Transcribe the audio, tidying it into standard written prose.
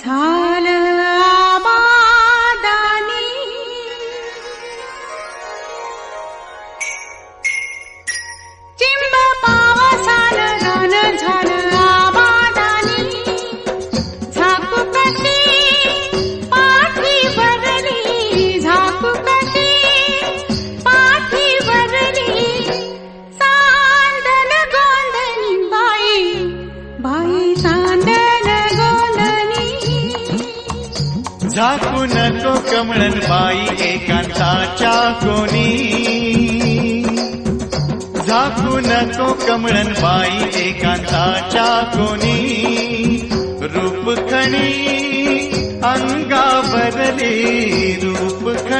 झालं आबादानी चिंब पावसानं रान झालं आबादानी झाकूकटी पाठी भरली झाकूकटी पाठी भरली सांडल गोंधनी बाई बाई सांडल गोंधनी झाकू नको कमळन बाई एकांताच्या कोणी झाकू नको कमळन बाई एकांताच्या कोणी रूप खणी अंगावरले रूप खणी